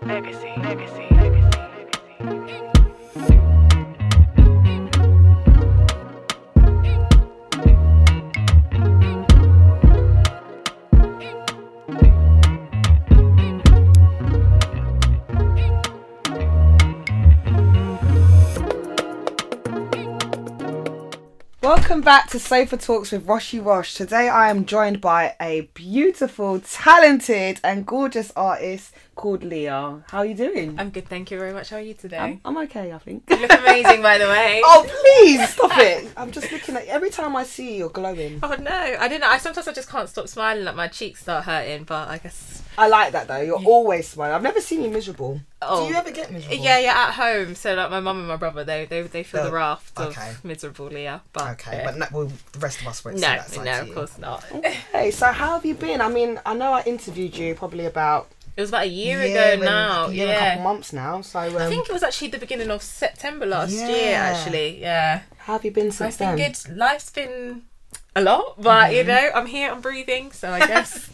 Legacy, legacy, legacy, legacy. Welcome back to Sofa Talks with Roshi Rosh. Today I am joined by a beautiful, talented and gorgeous artist called Liyah. How are you doing? I'm good, thank you very much. How are you today? I'm okay, I think. You look amazing, by the way. Oh, please, stop it. I'm just looking at you. Every time I see you, you're glowing. Oh, no. I don't know. Sometimes I just can't stop smiling. Like, my cheeks start hurting, but I guess... I like that, though. You're always smiling. I've never seen you miserable. Oh. Do you ever get miserable? Yeah, at home. So, like, my mum and my brother, they feel the raft of miserable Liyah. But, okay, but the rest of us won't see no, that side no, to of you. course not. Okay, so how have you been? I mean, I know I interviewed you probably about... It was about a year ago now. A couple months now. So I think it was actually the beginning of September last year, actually. Yeah. How have you been since then? I've been good. Life's been a lot, but you know, I'm here, I'm breathing, so I guess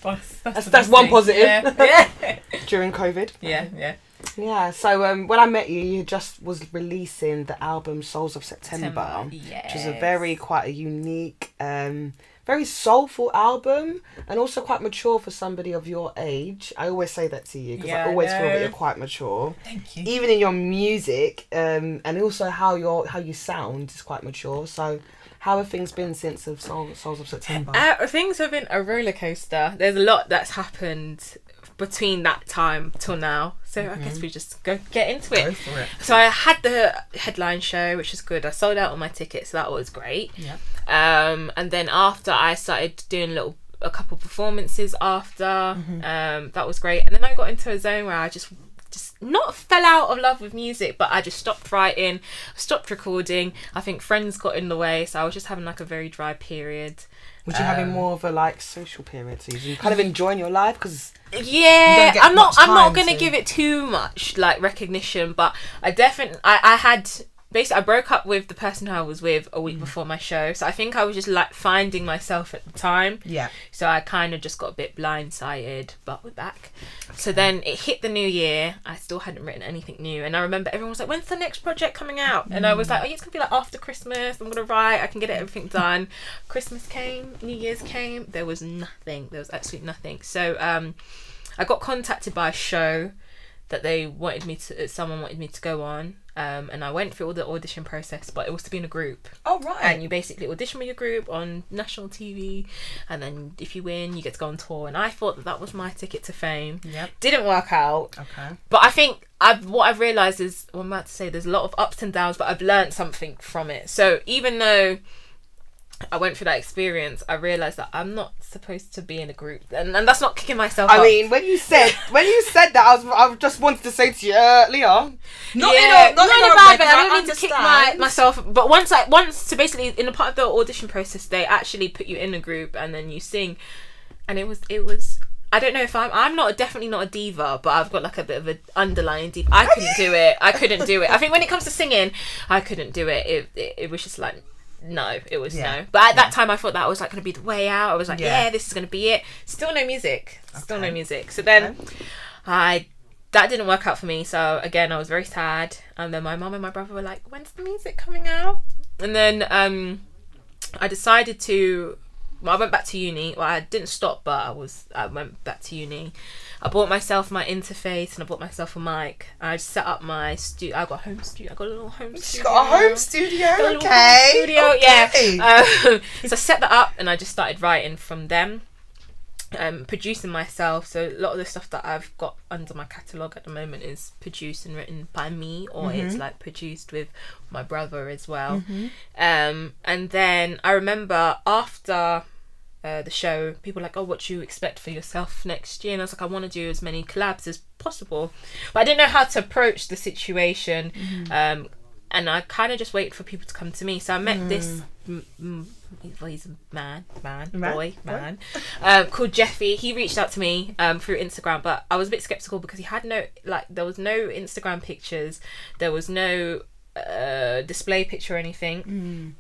that's one positive. Yeah. During COVID. Yeah. So when I met you, you just was releasing the album Souls of September, yes. which is quite a unique, very soulful album, and also quite mature for somebody of your age. I always say that to you because I always feel that you're quite mature. Thank you. Even in your music, and also how you sound is quite mature. So, how have things been since the Souls of September? Things have been a roller coaster. There's a lot that's happened between that time till now, so I guess we just get into it. Go for it. So I had the headline show, which was good. I sold out all my tickets, so that was great. Yeah. And then after, I started doing a couple performances after. That was great. And then I got into a zone where I just not fell out of love with music, but I just stopped writing, stopped recording. I think friends got in the way, so I was just having like a very dry period. Was you having more of a social period? So you kind of enjoying your life because I'm not gonna give it too much like recognition, but I had basically I broke up with the person who I was with a week before my show, so I think I was just like finding myself at the time. Yeah. So I kind of just got a bit blindsided, but we're back. Okay. So then it hit the new year. I still hadn't written anything new, and I remember everyone was like, "When's the next project coming out?" And I was like, "Oh, it's gonna be like after Christmas. I'm gonna write. I can get everything done." Christmas came, New Year's came. There was nothing. There was absolutely nothing. So I got contacted by a show that someone wanted me to go on. And I went through all the audition process, but it was to be in a group. Oh, right. And you basically audition with your group on national TV, and then if you win, you get to go on tour. And I thought that was my ticket to fame. Yep. Didn't work out. Okay. But I think what I've realised is, I'm about to say, there's a lot of ups and downs, but I've learned something from it. So even though I went through that experience, I realised that I'm not supposed to be in a group, and that's not kicking myself up. I mean, when you said that, I just wanted to say to you, Liyah, not in a bad way. I don't need to kick myself. But once, so basically, in a part of the audition process, they actually put you in a group and then you sing, and it was. I don't know if I'm definitely not a diva, but I've got like a bit of an underlying diva. I couldn't do it. I think when it comes to singing, I couldn't do it. It was just like. No, it was no. But at that time, I thought that was like going to be the way out. I was like, this is going to be it. Still no music. Still no music. So then, that didn't work out for me. So again, I was very sad. And then my mum and my brother were like, "When's the music coming out?" And then I decided to. Well, I went back to uni. Well, I didn't stop, but I went back to uni. I bought myself my interface and I bought myself a mic. I set up my studio. I got a home studio. I got a little home studio. She's got a home studio. Yeah. So I set that up and I just started writing from them. Producing myself. So a lot of the stuff that I've got under my catalogue at the moment is produced and written by me, or it's like produced with my brother as well. And then I remember after the show, people were like, "Oh, what do you expect for yourself next year?" And I was like, "I want to do as many collabs as possible," but I didn't know how to approach the situation. And I kind of just waited for people to come to me. So I met this he's a man called Jeffy. He reached out to me through Instagram, but I was a bit skeptical because he had there was no Instagram pictures, there was no display picture or anything.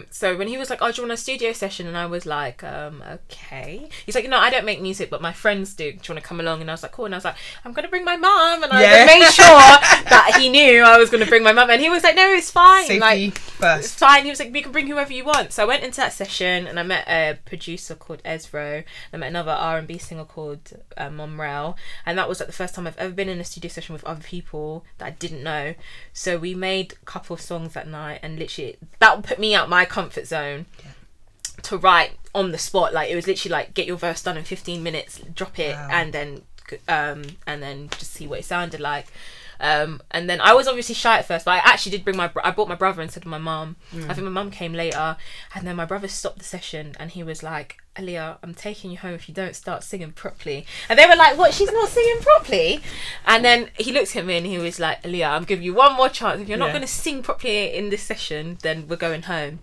So when he was like, oh, do you want a studio session? And I was like, okay. He's like, no, I don't make music, but my friends do. Do you want to come along? And I was like, cool. And I was like, I'm going to bring my mum. And I made sure that he knew I was going to bring my mum. And he was like, no, it's fine. Safety like, first. It's fine. He was like, you can bring whoever you want. So I went into that session and I met a producer called Ezro. I met another R&B singer called Monrel. And that was like the first time I've ever been in a studio session with other people that I didn't know. So we made a couple of songs that night, and literally that put me out my comfort zone to write on the spot. Like, it was literally like, get your verse done in 15 minutes, drop it, and then just see what it sounded like. And then I was obviously shy at first, but I actually did bring I brought my brother instead of my mum. I think my mum came later, and then my brother stopped the session and he was like, Liyah, I'm taking you home if you don't start singing properly. And they were like, what, she's not singing properly? And then he looked at me and he was like, Liyah, I'm giving you one more chance. If you're not going to sing properly in this session, then we're going home.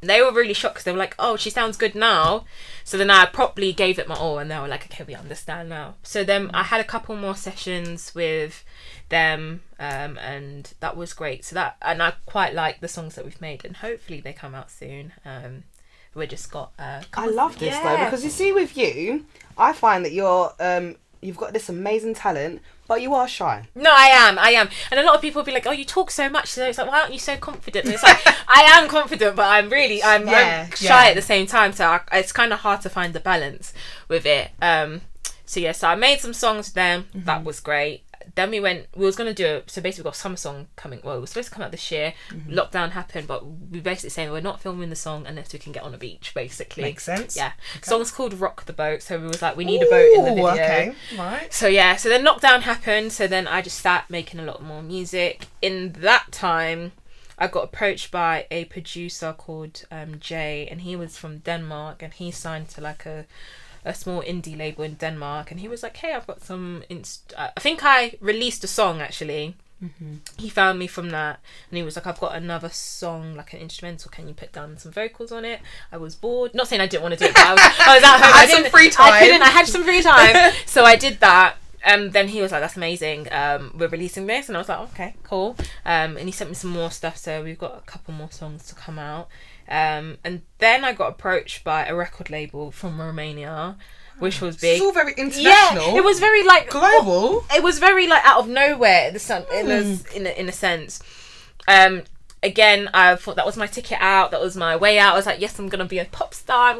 They were really shocked because they were like, oh, she sounds good now. So then I properly gave it my all, and they were like, okay, we understand now. So then I had a couple more sessions with them, and that was great. So and I quite like the songs that we've made, and hopefully they come out soon. We just got I love this though, because you see, with you, I find that you've got this amazing talent, but you are shy. No, I am. And a lot of people will be like, oh, you talk so much. So it's like, why aren't you so confident? And it's like, I am confident, but I'm shy at the same time. So it's kind of hard to find the balance with it. So I made some songs with them. That was great. Then we was going to do so basically we've got a summer song coming. Well, it was supposed to come out this year. Lockdown happened, but we basically saying we're not filming the song unless we can get on a beach, basically. Makes sense. Yeah. Okay. Song's called Rock the Boat, so we was like, we need a boat in the video. Okay. Right. So so then lockdown happened, so then I just sat making a lot more music. In that time, I got approached by a producer called Jay, and he was from Denmark, and he signed to like a small indie label in Denmark, and he was like, hey, I've got some I think I released a song actually. He found me from that, and he was like, I've got another song, like an instrumental, can you put down some vocals on it? I was bored, not saying I didn't want to do it, but I was at home. I had some free time. I had some free time. So I did that. Then he was like, that's amazing, we're releasing this. And I was like, okay, cool. And he sent me some more stuff, so we've got a couple more songs to come out. And then I got approached by a record label from Romania, which was big. It's all very international. Yeah, it was very like global. It was very like out of nowhere. In a sense. Again, I thought that was my ticket out. That was my way out. I was like, yes, I'm gonna be a pop star.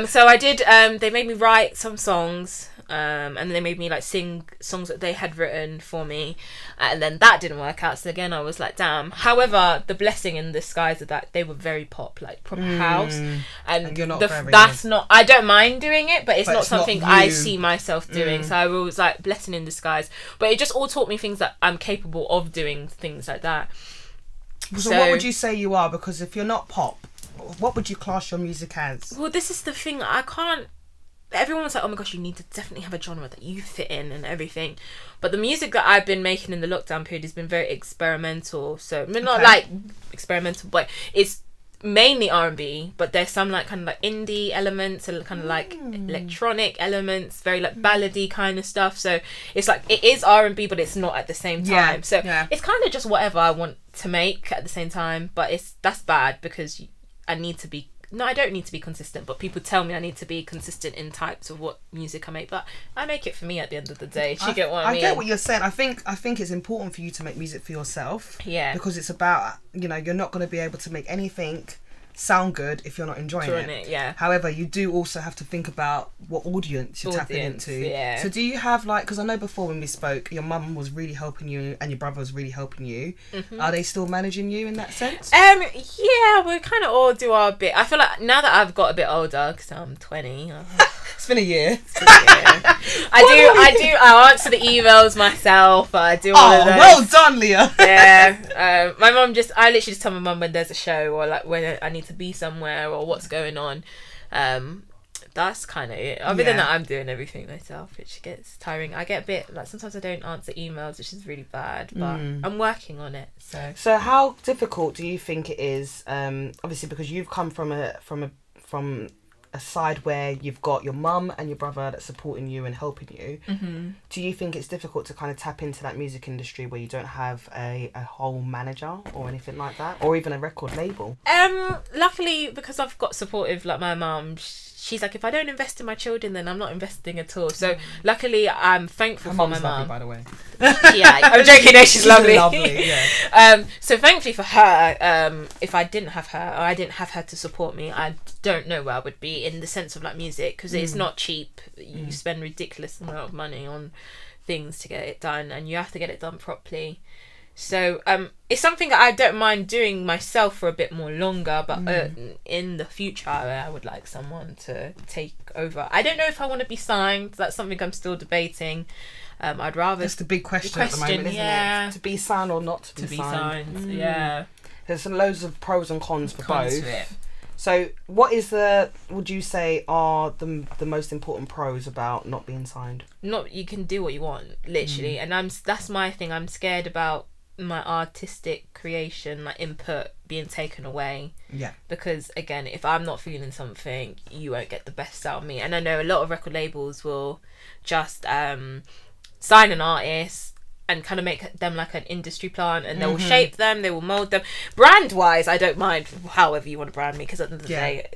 So I did. They made me write some songs. And they made me like sing songs that they had written for me, and then that didn't work out. So again, I was like, damn. However, the blessing in disguise of that, they were very pop, like proper house, and you're not that's not. I don't mind doing it, but it's not something not I see myself doing. So I was like, blessing in disguise. But it just all taught me things that I'm capable of doing, things like that. So what would you say you are? Because if you're not pop, what would you class your music as? Well, this is the thing. I can't. Everyone's like, oh my gosh, you need to definitely have a genre that you fit in and everything. But the music that I've been making in the lockdown period has been very experimental. So not like experimental, but it's mainly R&B, but there's some like kind of like indie elements and kind of like electronic elements, very like ballady kind of stuff. So it's like, it is R&B, but it's not at the same time. It's kind of just whatever I want to make at the same time. But that's bad because I need to be. No, I don't need to be consistent, but people tell me I need to be consistent in types of what music I make, but I make it for me at the end of the day. Do you get what I mean? I get what you're saying. I think it's important for you to make music for yourself. Yeah. Because it's about, you're not going to be able to make anything sound good if you're not enjoying it. Yeah. However, you do also have to think about what audience you're tapping into. Yeah. So do you have like, because I know before when we spoke, your mum was really helping you and your brother was really helping you. Are they still managing you in that sense? Yeah, we kind of all do our bit. I feel like now that I've got a bit older, because I'm 20. It's been a year. I answer the emails myself. I do all of those. Well done, Liyah. Yeah. My mum I literally just tell my mum when there's a show or like when I need to be somewhere or what's going on. That's kind of it. Other than that, I'm doing everything myself, which gets tiring. I get a bit like, sometimes I don't answer emails, which is really bad, but I'm working on it. So how difficult do you think it is? Obviously, because you've come from a a side where you've got your mum and your brother that's supporting you and helping you, do you think it's difficult to kind of tap into that music industry where you don't have a whole manager or anything like that, or even a record label? Luckily, because I've got supportive, like my mum, she's like, if I don't invest in my children, then I'm not investing at all. So luckily, I'm thankful for my mum. by the way. Yeah, I'm joking. No, she's lovely. Lovely, yeah. So thankfully for her, if I didn't have her, or I didn't have her to support me, I don't know where I would be in the sense of like music, because it's not cheap. You spend ridiculous amount of money on things to get it done, and you have to get it done properly. So it's something that I don't mind doing myself for a bit more longer, but in the future I would like someone to take over. I don't know if I want to be signed. That's something I'm still debating. I'd rather... That's the big question at the moment, isn't it? To be signed or not to be signed. Yeah. There's loads of pros and cons for both. To it. So what would you say are the most important pros about not being signed? Not, you can do what you want, literally. And that's my thing. I'm scared about my artistic creation, like input, being taken away. Yeah. Because again, if I'm not feeling something, you won't get the best out of me. And I know a lot of record labels will just sign an artist and kind of make them like an industry plant, and they will shape them, they will mold them. Brand wise, I don't mind however you want to brand me, because at the end of the day,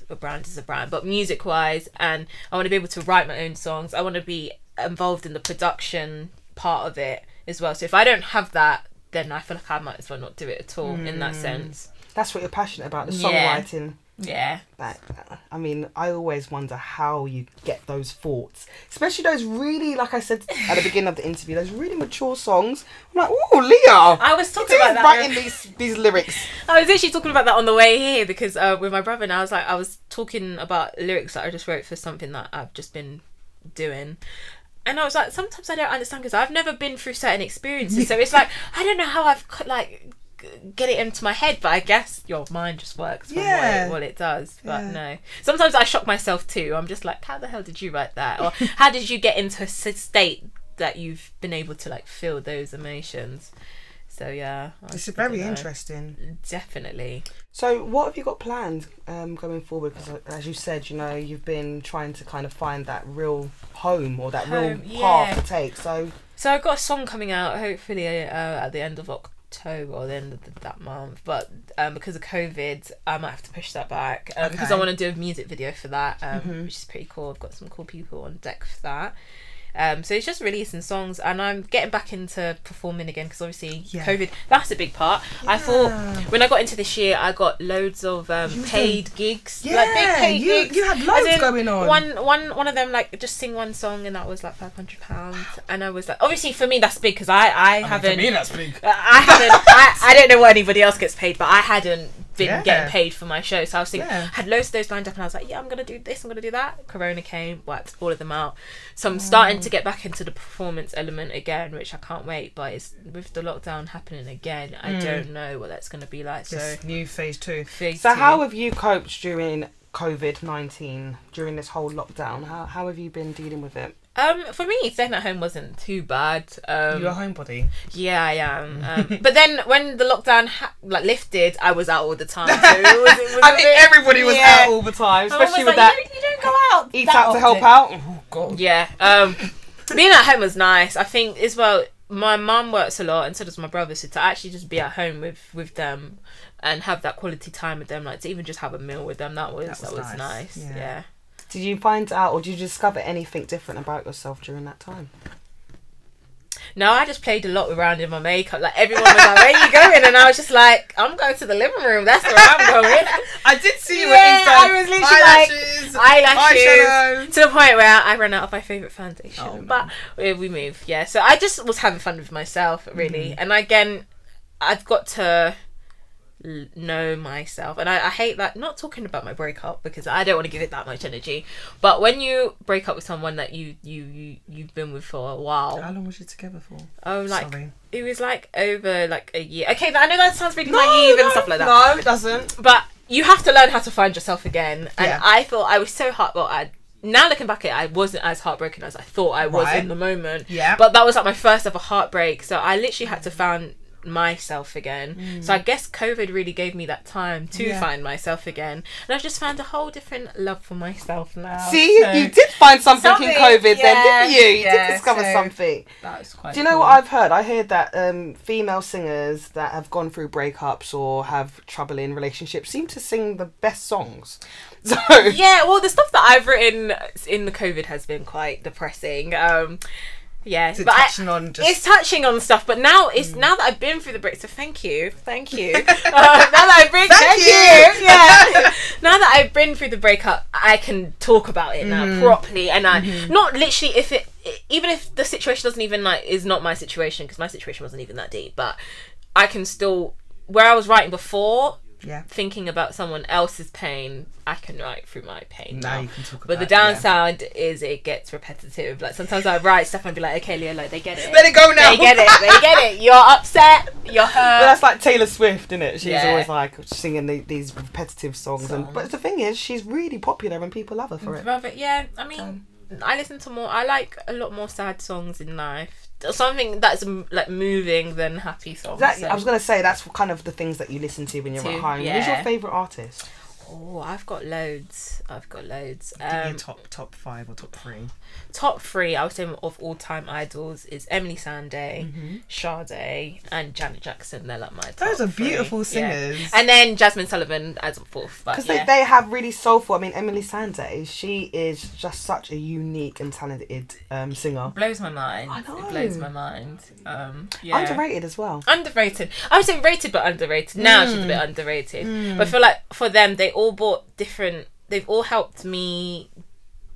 a brand is a brand. But music wise, and I want to be able to write my own songs. I want to be involved in the production part of it as well. So if I don't have that, then I feel like I might as well not do it at all in that sense. That's what you're passionate about, the songwriting. Yeah. I mean, I always wonder how you get those thoughts, especially those really, like I said at the beginning of the interview, those really mature songs. I'm like, oh, Liyah, I was talking about that, writing these lyrics. I was actually talking about that on the way here, because with my brother, and I was talking about lyrics that I just wrote for something that I've just been doing. And I was like, sometimes I don't understand, because I've never been through certain experiences. So it's like, I don't know how I've like get it into my head, but I guess your mind just works from what it does. But no, sometimes I shock myself too. I'm just like, how the hell did you write that? Or how did you get into a state that you've been able to like feel those emotions? So yeah, it's very interesting. Definitely. So what have you got planned going forward? Because as you said, you know, you've been trying to kind of find that real home, or that real path to take. So I've got a song coming out hopefully at the end of October, or the end of that month. But because of COVID, I might have to push that back because I want to do a music video for that, which is pretty cool. I've got some cool people on deck for that. So it's just releasing songs, and I'm getting back into performing again, because obviously COVID, that's a big part. I thought when I got into this year, I got loads of paid gigs, like big paid gigs. You had loads going on. One of them, like, just sing one song, and that was like £500, and I was like, obviously for me that's big, because I haven't. For me that's big. I don't know what anybody else gets paid, but I hadn't been getting paid for my show, so I was thinking, I had loads of those lined up, and I was like, I'm gonna do this, I'm gonna do that. Corona came, wiped all of them out, so I'm starting to get back into the performance element again, which I can't wait. But it's with the lockdown happening again, I don't know what that's gonna be like. This so new phase 2. Phase so 2. How have you coped during COVID-19, during this whole lockdown? How have you been dealing with it? For me, staying at home wasn't too bad. You're a homebody. Yeah, I am. But then when the lockdown lifted, I was out all the time. So it was I think everybody was out all the time, especially with that. You don't go out. Eat out to help out. Oh God. Yeah. Being at home was nice. I think as well. My mum works a lot, and so does my brother. So to actually just be at home with them and have that quality time with them, like to even just have a meal with them, that was nice. Yeah. Did you find out, or did you discover anything different about yourself during that time? No, I just played a lot around in my makeup. Like, everyone was like, where are you going? And I was just like, I'm going to the living room. That's where I'm going. I did see you with Instagram. I was literally eyelashes. To the point where I ran out of my favourite foundation. Oh, but we moved, yeah. So I just was having fun with myself, really. And again, I've got to know myself, and I hate that, not talking about my breakup, because I don't want to give it that much energy, but when you break up with someone that you've been with for a while. How long was you together for? Sorry. It was like over like a year. Okay, I know that sounds really naive and stuff like that. No, it doesn't. But you have to learn how to find yourself again, and I thought I was so now looking back at it, I wasn't as heartbroken as I thought I was in the moment. Yeah. But that was like my first ever heartbreak, so I literally had to myself again. So I guess COVID really gave me that time to find myself again, and I've just found a whole different love for myself now. See, So- you did find something in COVID, then, didn't you? You did yeah, discover so something. That was quite. Do you know what I've heard? I heard that female singers that have gone through breakups or have trouble in relationships seem to sing the best songs. So Yeah, well, the stuff that I've written in the COVID has been quite depressing. Yeah, Is it but touching on just... it's touching on stuff. But now now that I've been through the break, so thank you. Now that I've been, thank you. Yeah. Now that I've been through the breakup, I can talk about it now properly, and I not literally even if the situation doesn't even is not my situation, because my situation wasn't even that deep, but I can still, where I was writing before. Yeah. Thinking about someone else's pain, I can write through my pain Now now. you can talk But about the downside is it gets repetitive. Like sometimes I write stuff and be like, okay, Liyah, they get it. Let it go now. They get it. You're upset. You're hurt. But that's like Taylor Swift, isn't it? She's Yeah. always like singing these repetitive songs. But the thing is, she's really popular and people love her for it. But yeah, I mean, I listen to more. I like a lot more sad songs in life. Something that's like moving than happy songs. I was going to say, that's kind of the things that you listen to when you're at home. Yeah. Who's your favourite artist? Oh, I've got loads. Give me top 5 or top 3. Top 3, I would say, of all-time idols is Emily Sandé, Sade, and Janet Jackson. They're like my top Those are 3. beautiful singers. Yeah. And then Jasmine Sullivan as a 4th. Because they have really soulful. I mean, Emily Sandé, she is just such a unique and talented singer. Blows my mind. I know. It blows my mind. Yeah. Underrated as well. Underrated. I would say rated but underrated. Now she's a bit underrated. But I feel like for them, they all brought different... They've all helped me,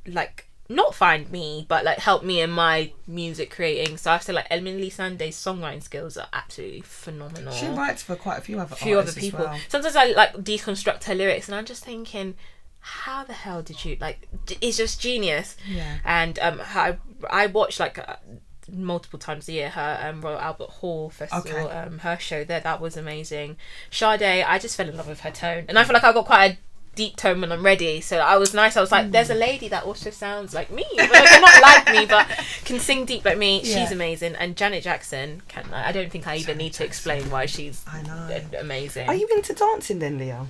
like... not find me, but like help me in my music creating. So I feel like Emily Sandé's songwriting skills are absolutely phenomenal. She writes for quite a few other people. as well. Sometimes I like deconstruct her lyrics, and I'm just thinking, how the hell did you like? It's just genius. Yeah. And I watch like multiple times a year her Royal Albert Hall festival. Her show there, that was amazing. Sade, I just fell in love with her tone, and I feel like I got quite a deep tone when I'm ready, so I was nice. I was like, there's a lady that also sounds like me, but like, not like me, but can sing deep like me. She's amazing. And Janet Jackson, I don't think I even need to explain why she's amazing. Are you into dancing then, Liyah?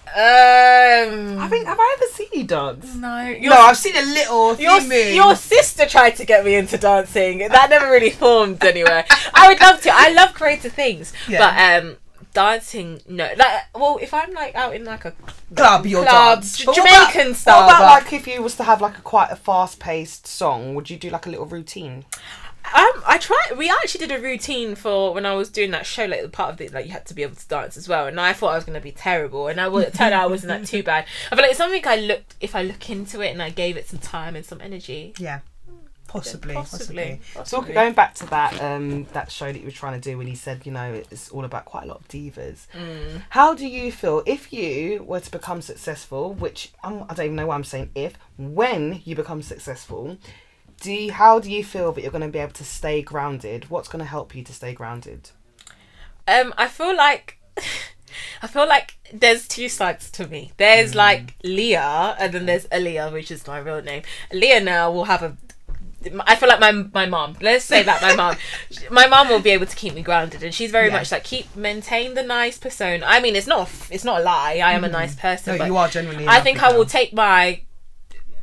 Have I ever seen you dance? No, I've seen a little your sister tried to get me into dancing. That never really formed anywhere. I would love to. I love creative things, but dancing, no. Like, well, if I'm like out in like a club, dance. But Jamaican style. What about like if you was to have like quite a fast-paced song? Would you do like a little routine? I tried. We actually did a routine for when I was doing that show. Like the part of it, like you had to be able to dance as well. And I thought I was gonna be terrible, and it turned out I wasn't that too bad. I feel like it's something if I look into it and I gave it some time and some energy. Yeah. Possibly. So going back to that that show that you were trying to do when you said, it's all about quite a lot of divas. How do you feel if you were to become successful, which I don't even know why I'm saying when you become successful, how do you feel that you're going to be able to stay grounded? What's going to help you to stay grounded? I feel like there's two sides to me. There's like Liyah, and then there's Aliyah, which is my real name. Liyah now will have I feel like my mom. Let's say that my mom will be able to keep me grounded, and she's very much like maintain the nice persona. I mean, it's not a lie. I am a nice person. No, but you are genuinely. I think I will take my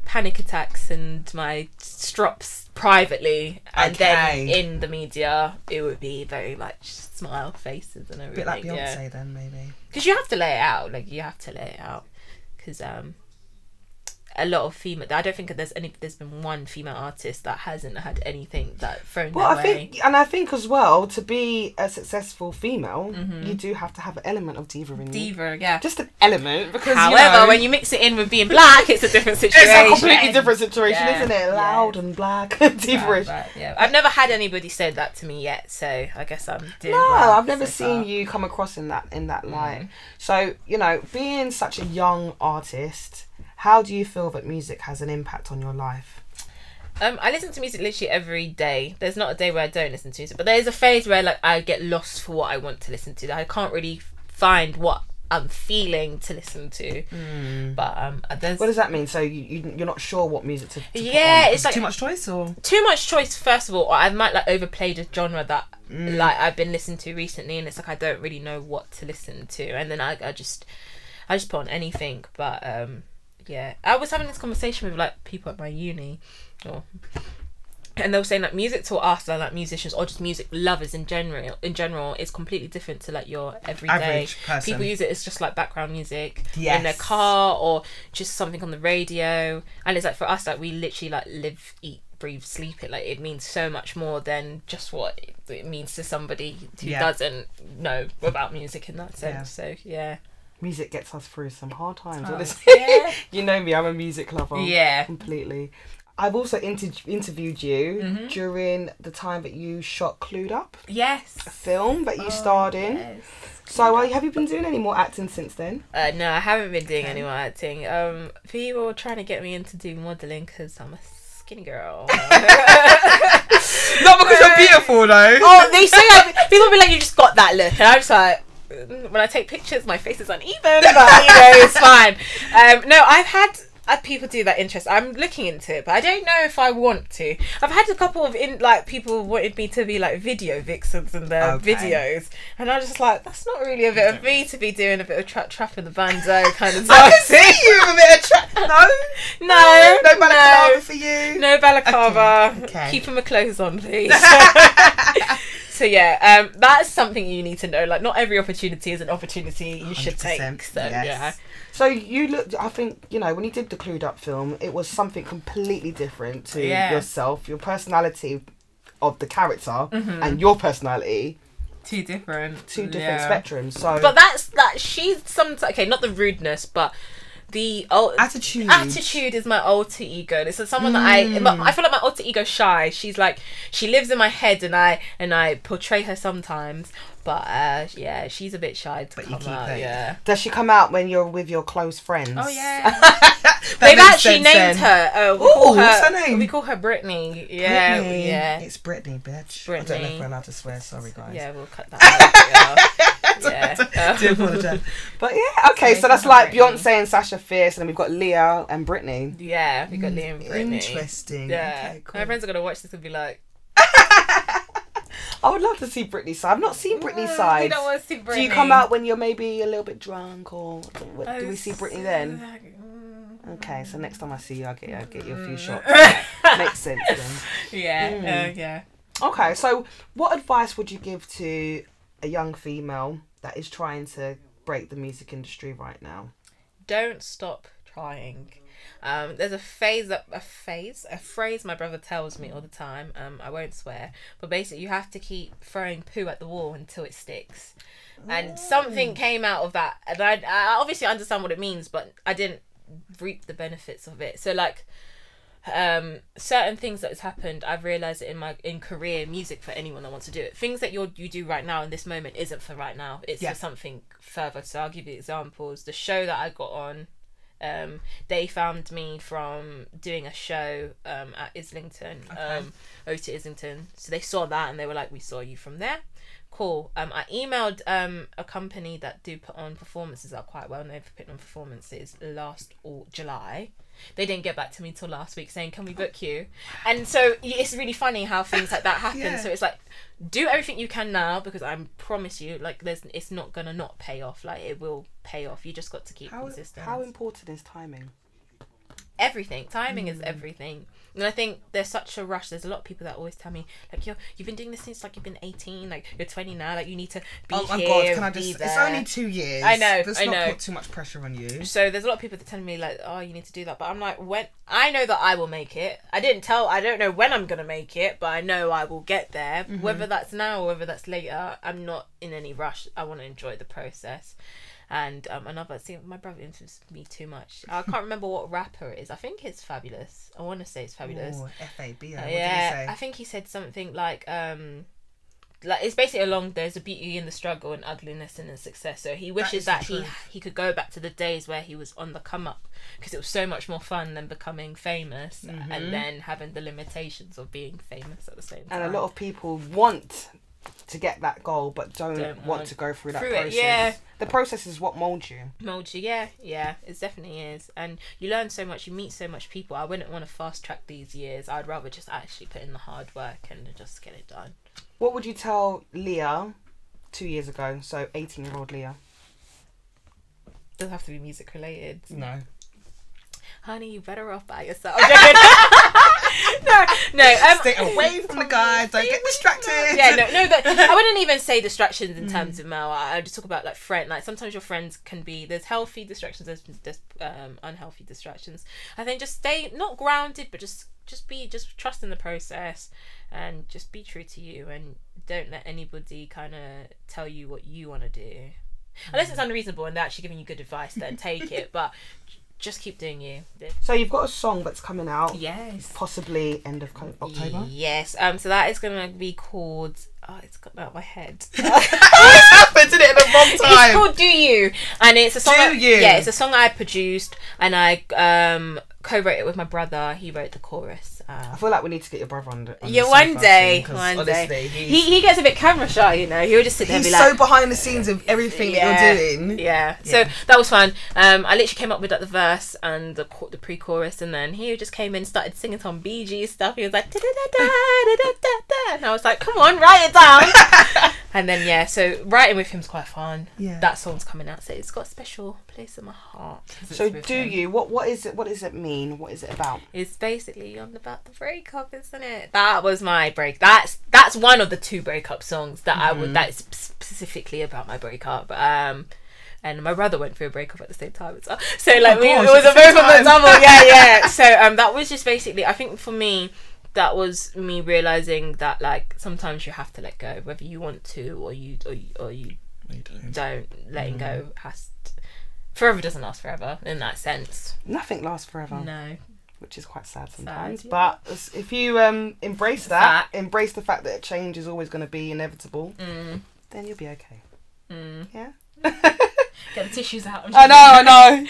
panic attacks and my strops privately, and then in the media it would be very much smile faces and everything. A bit like Beyonce, then maybe. Because you have to lay it out. Like you have to lay it out. Because a lot of female. I don't think there's been one female artist that hasn't had anything that thrown their way. I think as well, to be a successful female, you do have to have an element of diva in you. Diva, yeah. Just an element, because however, when you mix it in with being black, it's a different situation. It's a completely different situation, isn't it? Loud and black, diva-ish. Right, yeah. I've never had anybody say that to me yet, so I guess I'm doing I've never seen you come across in that light. So being such a young artist, how do you feel that music has an impact on your life? I listen to music literally every day. There's not a day where I don't listen to music, but there's a phase where like I get lost for what I want to listen to. I can't really find what I'm feeling to listen to. But there's What does that mean? So you're not sure what music to put yeah, on? it's like Too much choice, or too much choice. First of all, or I might like overplayed a genre that like I've been listening to recently, and it's like I don't really know what to listen to, and then I just put on anything. But yeah, I was having this conversation with like people at my uni, and they were saying like music to us, like musicians or just music lovers in general is completely different to like your everyday average person. people. Use it as just like background music Yes. in their car or just something on the radio, and it's like for us, like we literally like live, eat, breathe, sleep it. Like it means so much more than just what it means to somebody who doesn't know about music in that sense. So yeah, Music gets us through some hard times. Oh, Honestly. yeah. You know me, I'm a music lover. Yeah. Completely. I've also interviewed you during the time that you shot Clued Up, yes, a film that you starred in. yes. So have you been doing any more acting since then? No, I haven't been doing any more acting. People were trying to get me in to do modelling because I'm a skinny girl. not because you're beautiful though. Oh, they say people be like, you just got that look, and I'm just like, when I take pictures, my face is uneven, but it's fine. No, I've had people do that interest. I'm looking into it, but I don't know if I want to. I've had a couple of people wanted me to be like video vixens in their videos, and I was just like, that's not really a bit of me to be doing a bit of trap in the bando kind of stuff. I can see you with a bit of trap. No balaclava for you. No balaclava. Okay. Keeping my clothes on, please. So yeah, that's something you need to know. Like, not every opportunity is an opportunity you should take. 100%, So yes. yeah. So you looked, I think, you know, when you did the Clued Up film, it was something completely different to yourself, your personality of the character and your personality. Two different spectrums. So, but she's sometimes okay, not the rudeness, but the attitude is my alter ego. This is someone that I feel like my alter ego shy. She's like, she lives in my head, and I portray her sometimes. But yeah, she's a bit shy to come out. Yeah. Does she come out when you're with your close friends? Oh yeah. They've actually named her. What's her name? We call her Brittany. Yeah. Brittany. Yeah. It's Brittany, bitch. Brittany. I don't know if we're allowed to swear. Sorry, guys. Yeah, we'll cut that out. Yeah. Do apologise. But yeah, okay, so that's like Beyonce and Sasha Fierce, and then we've got Liyah and Brittany. Yeah, we got Liyah and Brittany. Interesting. Yeah. Okay, cool. My friends are gonna watch this and be like, I would love to see Britney's side. I've not seen Britney's side. You don't want to see Brittany. Do you come out when you're maybe a little bit drunk, or do we see Britney then? Okay, so next time I see you, I'll get you a few shots. Makes sense then. Yeah, yeah. Okay, so what advice would you give to a young female that is trying to break the music industry right now? Don't stop trying. There's a phrase my brother tells me all the time. I won't swear, but basically you have to keep throwing poo at the wall until it sticks. And something came out of that, and I obviously understand what it means, but I didn't reap the benefits of it. So like certain things that has happened, I've realized it in career music, for anyone that wants to do it. Things that you do right now in this moment isn't for right now. It's for something further. So I'll give you examples. The show that I got on, they found me from doing a show at Islington, O2 Islington. So they saw that and they were like, we saw you from there. Cool. I emailed a company that do put on performances that are quite well known for putting on performances last July. They didn't get back to me till last week saying, can we book you? And so it's really funny how things like that happen. So it's like, do everything you can now, because I promise you, like, it's not gonna not pay off. Like, it will pay off. You just got to keep consistent. How important is timing? Everything. Timing is everything. And I think there's such a rush. There's a lot of people that always tell me, like, you've been doing this since like you've been 18, like you're 20 now, like you need to be here. Oh my God, can I just? It's only 2 years. I know. Let's not put too much pressure on you. So there's a lot of people that tell me like, oh, you need to do that. But I'm like, when I know that I will make it. I don't know when I'm gonna make it, but I know I will get there. Whether that's now or whether that's later, I'm not in any rush. I want to enjoy the process. And my brother influenced me too much. I can't remember what rapper it is. I think it's Fabulous. I want to say it's Fabulous. Oh, F-A-B-O. What yeah, did he say? I think he said something like it's basically there's a beauty in the struggle and ugliness in the success. So he wishes that he could go back to the days where he was on the come up, because it was so much more fun than becoming famous and then having the limitations of being famous at the same time. And a lot of people want to get that goal, but don't want to go through that process. Yeah. The process is what molds you. Yeah, it definitely is. And you learn so much, you meet so much people. I wouldn't want to fast track these years. I'd rather just actually put in the hard work and just get it done. What would you tell Liyah 2 years ago? So 18-year-old Liyah. Doesn't have to be music related. No. Honey, you better off by yourself. no. Stay away from the guys. Don't get distracted. Yeah, no. I wouldn't even say distractions in terms of male. I just talk about like friend. Like sometimes your friends can be. There's healthy distractions. There's unhealthy distractions. I think just stay not grounded, but just trust in the process, and just be true to you, and don't let anybody kind of tell you what you want to do, unless it's unreasonable and they're actually giving you good advice. Then take it, but. Just keep doing you. So you've got a song that's coming out. Yes. Possibly end of October. Yes. So that is gonna be called. Oh, it's got out of my head. It's happened, didn't it, at the wrong time? It's called "Do You," and it's a song. Yeah, it's a song I produced, and I co-wrote it with my brother. He wrote the chorus. I feel like we need to get your brother on the one day. Honestly, he gets a bit camera shy, you know. He'll just sit there and be like, so behind the scenes of everything that you're doing. Yeah. So that was fun. I literally came up with like the verse and the pre-chorus, and then he just came in and started singing some Bee Gees stuff. He was like, da da da da da da, and I was like, come on, write it down. And then so writing with him's quite fun. Yeah. That song's coming out, so it's got a special place in my heart. So Do You? What is it? What does it mean? What is it about? It's basically on about the breakup, isn't it? That was my break. That's one of the 2 breakup songs that I would. That is specifically about my breakup. And my brother went through a breakup at the same time as well. So like it was a both on the double. Yeah. So that was just basically. I think for me, that was me realizing that like sometimes you have to let go, whether you want to or you don't. Letting go forever doesn't last forever in that sense. Nothing lasts forever. No. Which is quite sad sometimes. Sad, yeah. But if you embrace that, embrace the fact that change is always going to be inevitable, then you'll be okay. Yeah. Get the tissues out. I know.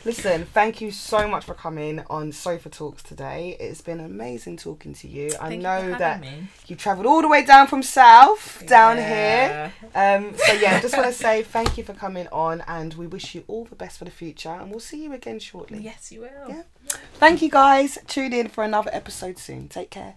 Listen, thank you so much for coming on Sofa Talks today. It's been amazing talking to you. I know that you travelled all the way down from South down here. So just want to say thank you for coming on, and we wish you all the best for the future, and we'll see you again shortly. Yes, you will. Yeah. Thank you guys. Tune in for another episode soon. Take care.